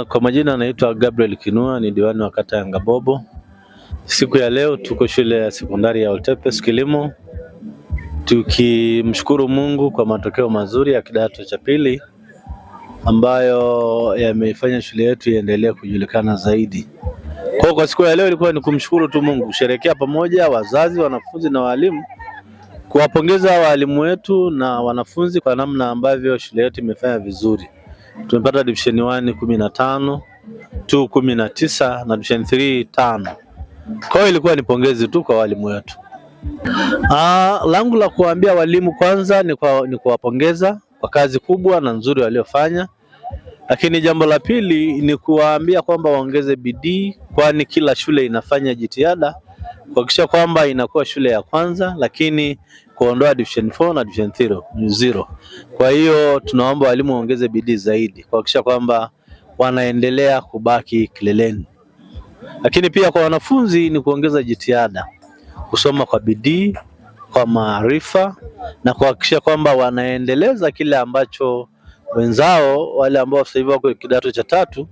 Kwa majina naitwa Gabriel Kinua, ni diwani wa kata ya Ngabobo. Siku ya leo tuko shule ya sekondari ya Oltepes Kilimo, tukimshukuru Mungu kwa matokeo mazuri ya kidato cha pili ambayo yameifanya shule yetu iendelee kujulikana zaidi. Kwa siku ya leo ilikuwa ni kumshukuru tu Mungu, kusherehekea pamoja wazazi, wanafunzi na walimu, kuwapongeza walimu wetu na wanafunzi kwa namna ambavyo shule yetu imefanya vizuri. Tumepata division 1 15, 2 19 na division 3 5. Kwa hiyo ilikuwa ni pongezi tu kwa walimu wetu. Langu la kuambia walimu kwanza ni kuwapongeza kwa kazi kubwa na nzuri waliofanya. Lakini jambo la pili ni kuwaambia kwamba waongeze bidii, kwani kila shule inafanya jitihada kuhakikisha kwamba inakuwa shule ya kwanza, lakini kuondoa division 4 na division 0. Kwa hiyo tunaomba walimu waongeze bidii zaidi kuhakikisha kwamba wanaendelea kubaki kileleni. Lakini pia kwa wanafunzi ni kuongeza jitihada, kusoma kwa bidii, kwa maarifa na kuhakikisha kwamba wanaendeleza kile ambacho wenzao wale ambao sasa hivi wako kidato cha 3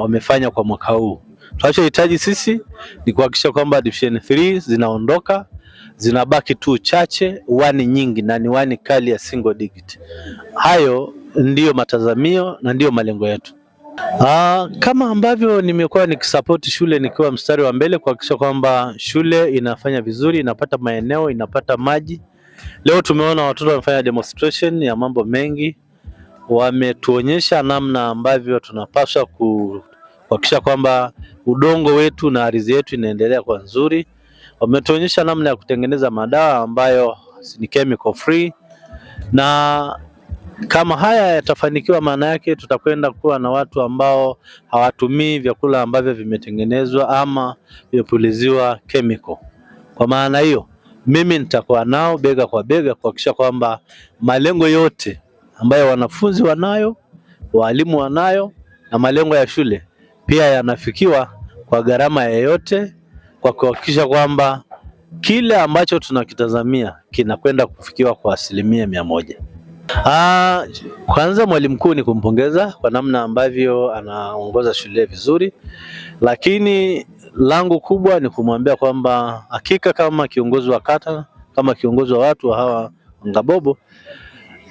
wamefanya kwa mwaka huu. Tunachohitaji sisi ni kuhakikisha kwamba division 3 zinaondoka, zinabaki tu chache, 1 nyingi na ni 1 kali ya single digit. Hayo ndiyo matazamio na ndiyo malengo yetu. Kama ambavyo nimekuwa nikisupport shule nikiwa mstari wa mbele kuhakikisha kwamba shule inafanya vizuri, inapata maeneo, inapata maji. Leo tumeona watoto wamefanya demonstration ya mambo mengi, wametuonyesha namna ambavyo tunapaswa kuhakikisha kwamba udongo wetu na ardhi yetu inaendelea kwa nzuri. Wametuonyesha namna ya kutengeneza madawa ambayo ni chemical free, na kama haya yatafanikiwa, maana yake tutakwenda kuwa na watu ambao hawatumii vyakula ambavyo vimetengenezwa ama vimepuliziwa chemical. Kwa maana hiyo, mimi nitakuwa nao bega kwa bega kuhakikisha kwamba malengo yote ambayo wanafunzi wanayo, walimu wanayo na malengo ya shule pia yanafikiwa kwa gharama yoyote, kwa kuhakikisha kwamba kile ambacho tunakitazamia kinakwenda kufikiwa kwa 100%. Kwanza mwalimu mkuu ni kumpongeza kwa namna ambavyo anaongoza shule vizuri, lakini langu kubwa ni kumwambia kwamba hakika kama kiongozi wa kata, kama kiongozi wa watu wa hawa Ngabobo,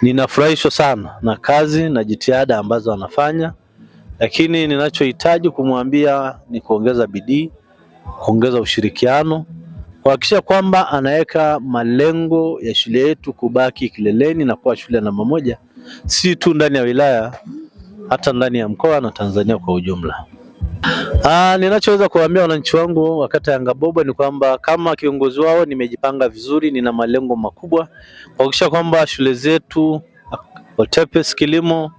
ninafurahishwa sana na kazi na jitihada ambazo anafanya, lakini ninachohitaji kumwambia ni kuongeza bidii, kuongeza ushirikiano, kuhakikisha kwamba anaweka malengo ya shule yetu kubaki kileleni na kuwa shule namba 1, si tu ndani ya wilaya, hata ndani ya mkoa na Tanzania kwa ujumla. Ninachoweza kuwaambia wananchi wangu wa kata ya Ngabobo ni kwamba kama kiongozi wao nimejipanga vizuri, nina malengo makubwa kuhakikisha kwamba shule zetu Oltepes Kilimo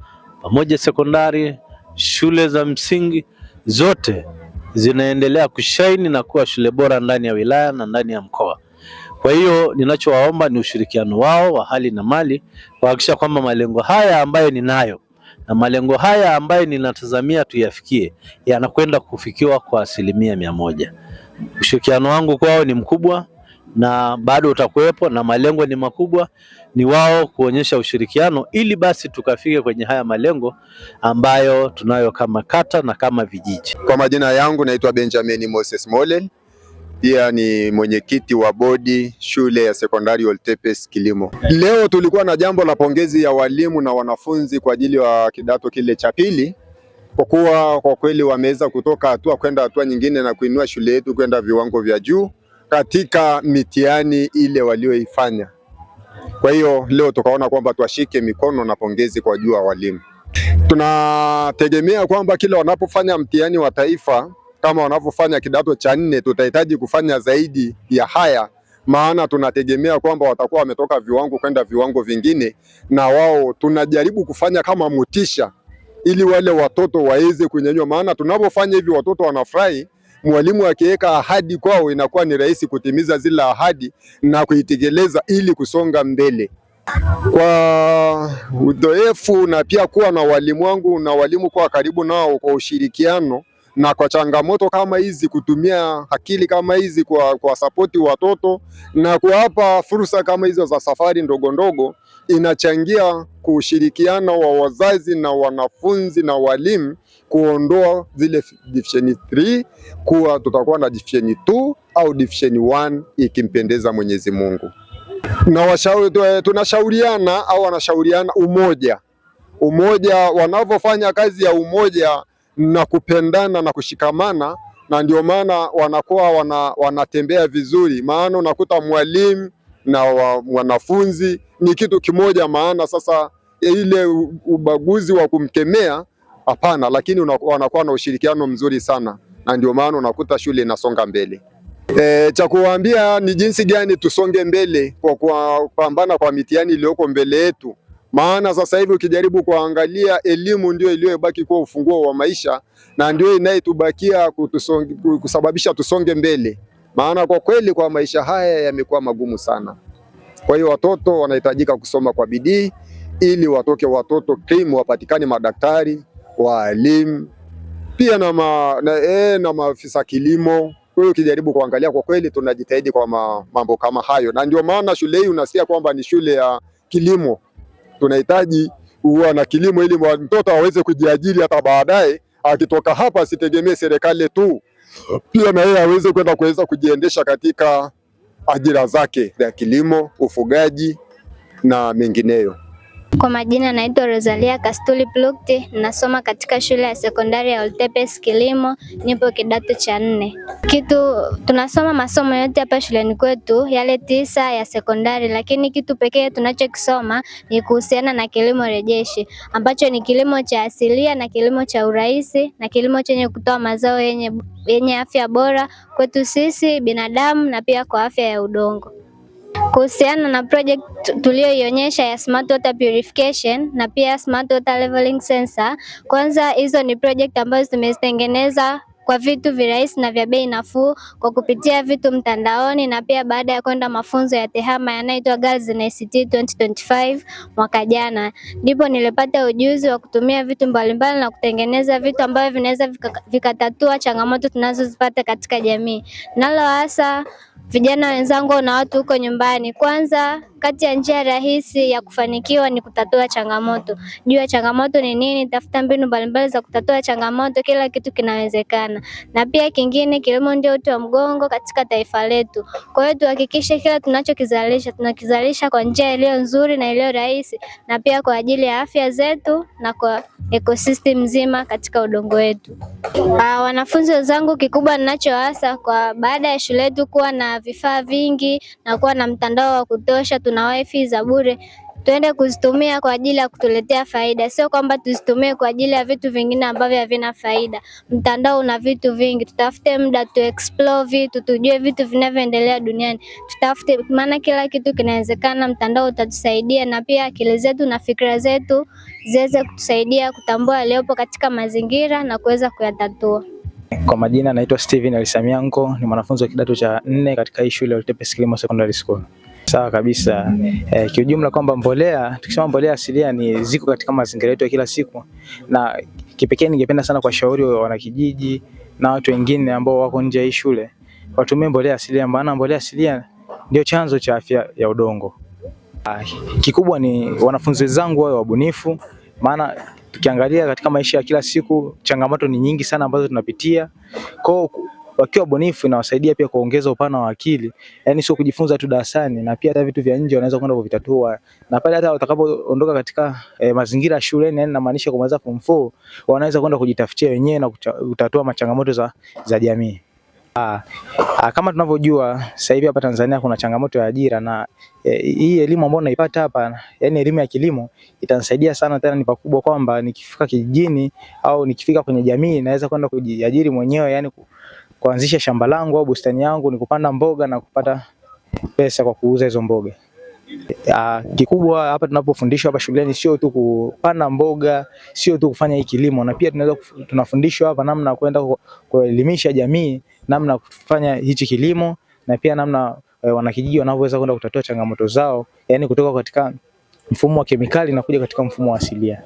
pamoja sekondari, shule za msingi zote zinaendelea kushine na kuwa shule bora ndani ya wilaya na ndani ya mkoa. Kwa hiyo ninachowaomba ni ushirikiano wao wa hali na mali kuhakikisha kwamba malengo haya ambayo ninayo na malengo haya ambayo ninatazamia tuyafikie yanakwenda kufikiwa kwa 100%. Ushirikiano wangu kwao ni mkubwa na bado utakuwepo, na malengo ni makubwa, ni wao kuonyesha ushirikiano ili basi tukafike kwenye haya malengo ambayo tunayo kama kata na kama vijiji. Kwa majina yangu naitwa Benjamin Moses Molel, pia ni mwenyekiti wa bodi shule ya sekondari Oltepes Kilimo. Leo tulikuwa na jambo la pongezi ya walimu na wanafunzi kwa ajili ya kidato kile cha pili, kwa kuwa kwa kweli wameweza kutoka hatua kwenda hatua nyingine na kuinua shule yetu kwenda viwango vya juu katika mitihani ile walioifanya. Kwa hiyo leo tukaona kwamba tuwashike mikono na pongezi kwa juu wa walimu. Tunategemea kwamba kila wanapofanya mtihani wa taifa kama wanavyofanya kidato cha 4, tutahitaji kufanya zaidi ya haya, maana tunategemea kwamba watakuwa wametoka viwango kwenda viwango vingine, na wao tunajaribu kufanya kama motisha ili wale watoto waweze kunyanyua, maana tunapofanya hivi watoto wanafurahi. Mwalimu akiweka ahadi kwao inakuwa ni rahisi kutimiza zile ahadi na kuitekeleza ili kusonga mbele. Kwa uzoefu na pia kuwa na walimu wangu na walimu kwa karibu nao kwa ushirikiano, na kwa changamoto kama hizi kutumia akili kama hizi kwa sapoti watoto na kuwapa fursa kama hizo za safari ndogo ndogo, inachangia kushirikiana wa wazazi na wanafunzi na walimu kuondoa zile division 3 kuwa tutakuwa na division 2 au division 1 ikimpendeza Mwenyezi Mungu. Na tunashauriana au wanashauriana umoja, wanavyofanya kazi ya umoja na kupendana na kushikamana, na ndio maana wanakuwa wanatembea vizuri, maana unakuta mwalimu na wanafunzi ni kitu kimoja. Maana sasa ile ubaguzi wa kumkemea hapana, lakini wanakuwa na ushirikiano mzuri sana, na ndio maana unakuta shule inasonga mbele. Cha kuwaambia ni jinsi gani tusonge mbele kwa kupambana kwa mitihani iliyoko mbele yetu. Maana sasa hivi ukijaribu kuangalia, elimu ndio iliyobaki kuwa ufunguo wa maisha na ndio inayetubakia kusababisha tusonge mbele. Maana kwa kweli kwa maisha haya yamekuwa magumu sana. Kwa hiyo watoto wanahitajika kusoma kwa bidii ili watoke watoto krimu, wapatikane madaktari, walimu, pia na maafisa kilimo. Kwa hiyo ukijaribu kuangalia kwa kweli tunajitahidi kwa mambo kama hayo, na ndio maana shule hii unasikia kwamba ni shule ya kilimo. Tunahitaji uwe na kilimo ili mtoto aweze kujiajiri hata baadaye, akitoka hapa asitegemee serikali tu, pia na yeye aweze kuweza kujiendesha katika ajira zake za kilimo, ufugaji na mengineyo. Kwa majina naitwa Rosalia Kastuli Plukti, nasoma katika shule ya sekondari ya Oltepes Kilimo, nipo kidato cha 4. Tunasoma masomo yote hapa shuleni kwetu yale 9 ya sekondari, lakini kitu pekee tunachokisoma ni kuhusiana na kilimo rejeshi, ambacho ni kilimo cha asilia na kilimo cha urahisi na kilimo chenye kutoa mazao yenye afya bora kwetu sisi binadamu na pia kwa afya ya udongo. Kuhusiana na project tuliyoionyesha ya Smart Water Purification na pia Smart Water Leveling Sensor, kwanza hizo ni project ambazo tumezitengeneza kwa vitu virahisi na vya bei nafuu kwa kupitia vitu mtandaoni, na pia baada ya kwenda mafunzo ya TEHAMA yanayoitwa Girls in ICT 2025 mwaka jana, ndipo nilipata ujuzi wa kutumia vitu mbalimbali na kutengeneza vitu ambavyo vinaweza vikatatua changamoto tunazozipata katika jamii. Nalo hasa vijana wenzangu na watu huko nyumbani, kwanza kati ya njia rahisi ya kufanikiwa ni kutatua changamoto. Jua changamoto ni nini, tafuta mbinu mbalimbali za kutatua changamoto, kila kitu kinawezekana. Na pia kingine, kilimo ndio uti wa mgongo katika taifa letu. Kwa hiyo tuhakikishe kila tunakizalisha kwa njia iliyo nzuri na iliyo rahisi, na pia kwa ajili ya afya zetu na kwa ecosystem nzima katika udongo wetu. Wanafunzi wenzangu, kikubwa ninachoasa kwa baada ya shule yetu kuwa na vifaa vingi na kuwa na mtandao wa kutosha, tuna wifi za bure, tuende kuzitumia kwa ajili ya kutuletea faida, sio kwamba tuzitumie kwa ajili ya vitu vingine ambavyo havina faida. Mtandao una vitu vingi, tutafute muda tu explore vitu, tujue vitu vinavyoendelea duniani, tutafute, maana kila kitu kinawezekana. Mtandao utatusaidia na pia akili zetu na fikra zetu ziweze kutusaidia kutambua yaliyopo katika mazingira na kuweza kuyatatua. Kwa majina naitwa Steven Alisamianko, ni mwanafunzi wa kidato cha 4 katika hii shule ya Oltepes Kilimo Secondary School. Sawa kabisa. Kiujumla kwamba tukisema mbolea asilia ni ziko katika mazingira yetu ya kila siku, na kipekee ningependa sana kuwashauri wanakijiji na watu wengine ambao wako nje ya hii shule watumie mbolea asilia, maana mbolea asilia ndio chanzo cha afya ya udongo. Kikubwa ni wanafunzi wenzangu wawe wabunifu, maana tukiangalia katika maisha ya kila siku changamoto ni nyingi sana ambazo tunapitia. Kwa wakiwa bunifu inawasaidia pia kuongeza upana wa akili, yani sio kujifunza tu darasani, na pia hata vitu vya nje wanaweza kwenda kuvitatua, na pale hata watakapoondoka katika mazingira ya shuleni, yani namaanisha kumaliza form 4, wanaweza kwenda kujitafutia wenyewe na kutatua machangamoto za jamii. Kama tunavyojua sasa hivi hapa Tanzania kuna changamoto ya ajira, na hii elimu ambayo naipata hapa, yani elimu ya kilimo, itanisaidia sana, tena ni pakubwa kwamba nikifika kijijini au nikifika kwenye jamii naweza kwenda kujiajiri mwenyewe, yani kuanzisha shamba langu au bustani yangu, ni kupanda mboga na kupata pesa kwa kuuza hizo mboga. Kikubwa hapa tunapofundishwa hapa shuleni sio tu kupanda mboga, sio tu kufanya hii kilimo, na pia tunafundishwa hapa namna kwenda kuelimisha jamii namna kufanya hichi kilimo, na pia namna wanakijiji wanavyoweza kwenda kutatua changamoto zao, yani kutoka katika mfumo wa kemikali na kuja katika mfumo wa asilia.